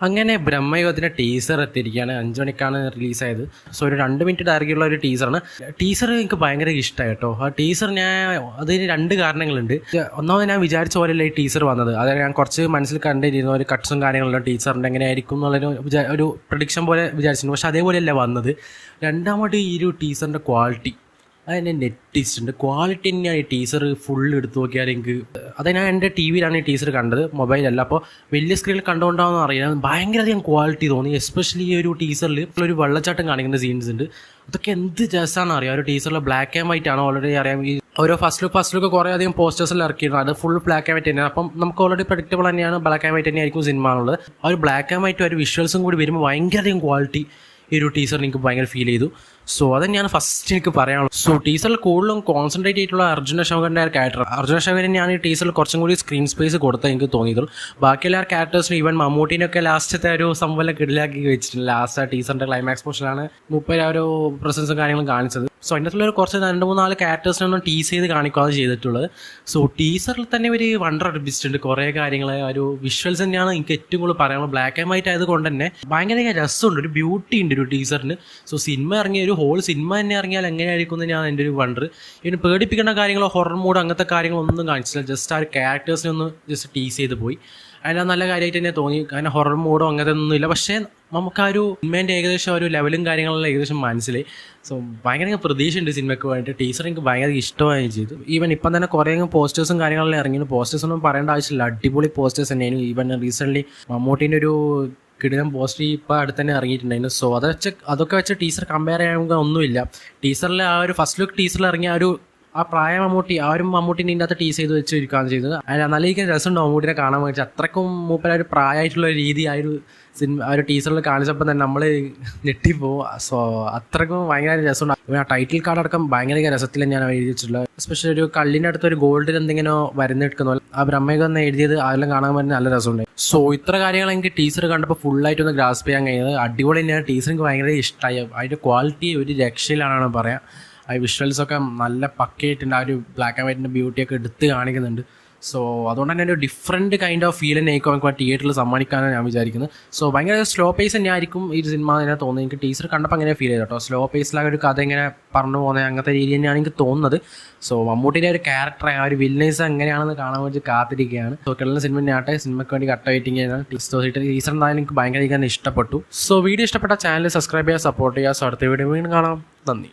അങ്ങനെ ബ്രഹ്മയുഗത്തിൻ്റെ ടീസർ എത്തിയിരിക്കുകയാണ്. 5 മണിക്കാണ് റിലീസായത്. സോ ഒരു 2 മിനിറ്റ് ദൈർഘ്യമുള്ള ഒരു ടീസറാണ്. ടീസർ എനിക്ക് ഭയങ്കര ഇഷ്ടമായി കേട്ടോ. ആ ടീസർ അതിന് 2 കാരണങ്ങളുണ്ട്. ഒന്നാമത് ഞാൻ വിചാരിച്ച പോലെയല്ല ഈ ടീസർ വന്നത്. അതായത് ഞാൻ കുറച്ച് മനസ്സിൽ കണ്ടിരുന്ന ഒരു കട്ട്സും കാര്യങ്ങളുള്ള ടീസറിൻ്റെ എങ്ങനെയായിരിക്കും എന്നുള്ളൊരു ഒരു പ്രഡിക്ഷൻ പോലെ വിചാരിച്ചിരുന്നു. പക്ഷെ അതേപോലെയല്ല വന്നത്. രണ്ടാമത് ഈ ഒരു ടീസറിൻ്റെ ക്വാളിറ്റി അതിൻ്റെ നെറ്റിസ്റ്റ് ക്വാളിറ്റി തന്നെയാണ്. ഈ ടീസർ ഫുൾ എടുത്ത് നോക്കിയാൽ എനിക്ക് ഞാൻ എൻ്റെ ടി വിയിലാണ് ഈ ടീസർ കണ്ടത്, മൊബൈലല്ല. അപ്പോൾ വലിയ സ്ക്രീനിൽ കണ്ടുകൊണ്ടാണെന്ന് അറിയാം, ഭയങ്കരധികം ക്വാളിറ്റി തോന്നി. എസ്പെഷ്യലി ഈ ഒരു ടീസറിൽ ഒരു വെള്ളച്ചാട്ടം കാണിക്കുന്ന സീൻസ് ഉണ്ട്. അതൊക്കെ എന്ത് രസമാണെന്ന് അറിയാം. ഒരു ടീസറിൽ ബ്ലാക്ക് ആൻഡ് വൈറ്റ് ആണ് ഓൾറെഡി അറിയാം. ഈ ഓരോ ഫസ്റ്റ് ലുക്ക് കുറേ അധികം പോസ്റ്റേഴ്സിൽ ഇറക്കിയിരുന്നു. അത് ഫുൾ ബ്ലാക്ക് ആൻഡ് വൈറ്റ് തന്നെയാണ്. അപ്പം നമുക്ക് ഓൾറെഡി പ്രഡിക്റ്റബിൾ തന്നെയാണ്, ബ്ലാക്ക് ആൻഡ് വൈറ്റ് തന്നെയായിരിക്കും സിനിമ എന്നുള്ളത്. ആ ഒരു ബ്ലാക്ക് ആൻഡ് വൈറ്റും ഒരു വിഷ്വൽസും കൂടി വരുമ്പോൾ ഭയങ്കരധികം ക്വാളിറ്റി ഈ ഒരു ടീസറിന് എനിക്ക് ഭയങ്കര ഫീൽ ചെയ്തു. സോ അത് ഞാൻ ഫസ്റ്റ് എനിക്ക് പറയാനുള്ളൂ. സോ ടീസറിൽ കൂടുതലും കോൺസെൻട്രേറ്റ് ചെയ്തിട്ടുള്ള അർജുന അശോകൻ്റെ ക്യാരക്ടർ. അർജുന അശോകനെ ഞാൻ ഈ ടീസറിൽ കുറച്ചും കൂടി സ്ക്രീൻ സ്പേസ് കൊടുത്താൽ എനിക്ക് തോന്നിയിട്ടുള്ളൂ. ബാക്കിയെല്ലാ ക്യാരക്ടേഴ്സിനും ഈവൻ മമ്മൂട്ടിനൊക്കെ ലാസ്റ്റത്തെ ഒരു സംഭവം കിടിലാക്കി വെച്ചിട്ടുണ്ട്. ലാസ്റ്റ് ആ ടീസറിൻ്റെ ക്ലൈമാക്സ് പോർഷനാണ് മുപ്പത് ആ ഒരു പ്രസൻസും കാര്യങ്ങളും കാണിച്ചത്. സോ അതിൻ്റെ അകത്തുള്ള കുറച്ച് 2-3-4 ക്യാരക്ടേഴ്സിനൊന്നും ടീസ് ചെയ്ത് കാണിക്കുകയാണ് ചെയ്തിട്ടുള്ളത്. സോ ടീസറിൽ തന്നെ ഒരു വണ്ടർ അടിപ്പിച്ചിട്ടുണ്ട് കുറേ കാര്യങ്ങൾ. ഒരു വിഷ്വൽസ് തന്നെയാണ് എനിക്ക് ഏറ്റവും കൂടുതൽ പറയാനുള്ളത്. ബ്ലാക്ക് ആൻഡ് വൈറ്റ് ആയതുകൊണ്ട് തന്നെ ഭയങ്കര രസമുണ്ട്, ഒരു ബ്യൂട്ടി ഉണ്ട് ഒരു ടീസറിന്. സോ സിനിമ ഇറങ്ങിയ ഒരു ഹോൾ സിനിമ തന്നെ ഇറങ്ങിയാൽ എങ്ങനെയായിരിക്കും എന്ന് ഞാൻ എൻ്റെ ഒരു വണ്ടർ. ഇതിന് പേടിപ്പിക്കേണ്ട കാര്യങ്ങളോ ഹൊറർ മൂഡ് അങ്ങനത്തെ കാര്യങ്ങളൊന്നും കാണിച്ചില്ല. ജസ്റ്റ് ആ ഒരു ക്യാരക്ടേഴ്സിനെ ഒന്ന് ജസ്റ്റ് ടീസ് ചെയ്ത് പോയി. അതിന് നല്ല കാര്യമായിട്ട് തന്നെ തോന്നി. അങ്ങനെ ഹൊറർ മൂഡോ അങ്ങനത്തെ ഒന്നുമില്ല. പക്ഷേ നമുക്ക് ആ ഒരു സിനിമേൻ്റെ ഏകദേശം ഒരു ലെവലും കാര്യങ്ങളെല്ലാം ഏകദേശം മനസ്സിലായി. സോ ഭയങ്കര പ്രതീക്ഷയുണ്ട് സിനിമയ്ക്ക് വേണ്ടിയിട്ട്. ടീച്ചർ എനിക്ക് ഭയങ്കര ഇഷ്ടമാവുകയും ചെയ്തു. ഈവൻ ഇപ്പം തന്നെ കുറേ പോസ്റ്റേഴ്സും കാര്യങ്ങളെല്ലാം ഇറങ്ങിയിരുന്നു. പോസ്റ്റേഴ്സ് ഒന്നും പറയേണ്ട ആവശ്യമില്ല, അടിപൊളി പോസ്റ്റേഴ്സ് തന്നെയായിരുന്നു. ഈവൻ റീസെൻ്റ്ലി മമ്മൂട്ടീൻ്റെ ഒരു കിടിലം പോസ്റ്റർ ഇപ്പോൾ അടുത്ത് തന്നെ ഇറങ്ങിയിട്ടുണ്ടായിരുന്നു. സോ അതൊക്കെ വെച്ച് ടീച്ചർ കമ്പയർ ചെയ്യാൻ ഒന്നുമില്ല. ടീച്ചറിലെ ആ ഒരു ഫസ്റ്റ് ലുക്ക് ടീച്ചറിൽ ഇറങ്ങിയ ആ പ്രായ മമ്മൂട്ടി, ആ ഒരു മമ്മൂട്ടിനെ ഇതിൻ്റെ അകത്ത് ടീസ് ചെയ്ത് വെച്ചിരിക്കുകയാണ് ചെയ്തത്. അതിന് നല്ല രീതിക്ക് രസമുണ്ട് മമ്മൂട്ടിനെ കാണാൻ വേണ്ടി. അത്രക്കും മൂപ്പര ഒരു പ്രായമായിട്ടുള്ള രീതി ആ ഒരു സിനിമ ആ ഒരു ടീച്ചറിൽ കാണിച്ചപ്പോൾ തന്നെ നമ്മൾ ഞെട്ടിപ്പോവും. സോ അത്രക്കും ഭയങ്കര രസമുണ്ട്. ആ ടൈറ്റിൽ കാർഡ് അടക്കം ഭയങ്കര രസത്തിൽ ഞാൻ എഴുതി വെച്ചിട്ടുള്ളത്. എസ്പെഷ്യലി ഒരു കല്ലിൻ്റെ അടുത്ത് ഒരു ഗോൾഡിൽ എന്തെങ്കിലും വരുന്നെടുക്കുന്ന പോലെ ആ ബ്രഹ്മയുഗം എന്ന് എഴുതിയത് അതെല്ലാം കാണാൻ വേണ്ടി നല്ല രസമുണ്ട്. സോ ഇത്ര കാര്യങ്ങൾ എനിക്ക് ടീച്ചർ കണ്ടപ്പോൾ ഫുള്ളായിട്ടൊന്ന് ഗ്രാസ്പ് ചെയ്യാൻ കഴിയുന്നത്. അടിപൊളി തന്നെയാണ്. ടീച്ചർ എനിക്ക് ഭയങ്കര ഇഷ്ടമായി. അതിൻ്റെ ക്വാളിറ്റി ഒരു രക്ഷയിലാണെന്ന് പറയാം. ആ വിഷ്വൽസൊക്കെ നല്ല പക്കയായിട്ടുണ്ട്. ആ ഒരു ബ്ലാക്ക് ആൻഡ് വൈറ്റിൻ്റെ ബ്യൂട്ടിയൊക്കെ എടുത്ത് കാണിക്കുന്നുണ്ട്. സോ അതുകൊണ്ട് തന്നെ ഒരു ഡിഫറെൻറ്റ് കൈൻഡ് ഓഫ് ഫീൽ തന്നെയായിരിക്കും നമുക്ക് തിയേറ്ററിൽ സമ്മാനിക്കാനാണ് ഞാൻ വിചാരിക്കുന്നത്. സോ ഭയങ്കര സ്ലോ പേസ് തന്നെയായിരിക്കും ഈ സിനിമ തന്നെ തോന്നുന്നത്. എനിക്ക് ടീച്ചർ കണ്ടപ്പോൾ അങ്ങനെ ഫീൽ ചെയ്തു കേട്ടോ. സ്ലോ പേസിലാകെ ഒരു കഥ ഇങ്ങനെ പറഞ്ഞു പോകുന്നത് അങ്ങനത്തെ രീതി തന്നെയാണ് എനിക്ക് തോന്നുന്നത്. സോ മമ്മൂട്ടിൻ്റെ ഒരു ക്യാരക്ടർ, ആ ഒരു വില്ലനേഴ്സ് എങ്ങനെയാണെന്ന് കാണാൻ വേണ്ടി കാത്തിരിക്കുകയാണ്. സോ കേരള സിനിമയ്ക്ക് വേണ്ടി കട്ട വെയിറ്റിംഗ് ചെയ്യുന്നത്. ടീച്ചർ എന്തായാലും എനിക്ക് ഭയങ്കര ഇഷ്ടപ്പെട്ടു. സോ വീഡിയോ ഇഷ്ടപ്പെട്ട ചാനൽ സബ്സ്ക്രൈബ് ചെയ്യുക, സപ്പോർട്ട് ചെയ്യുക. സോ അടുത്ത വീഡിയോ വീണ്ടും കാണാം. നന്ദി.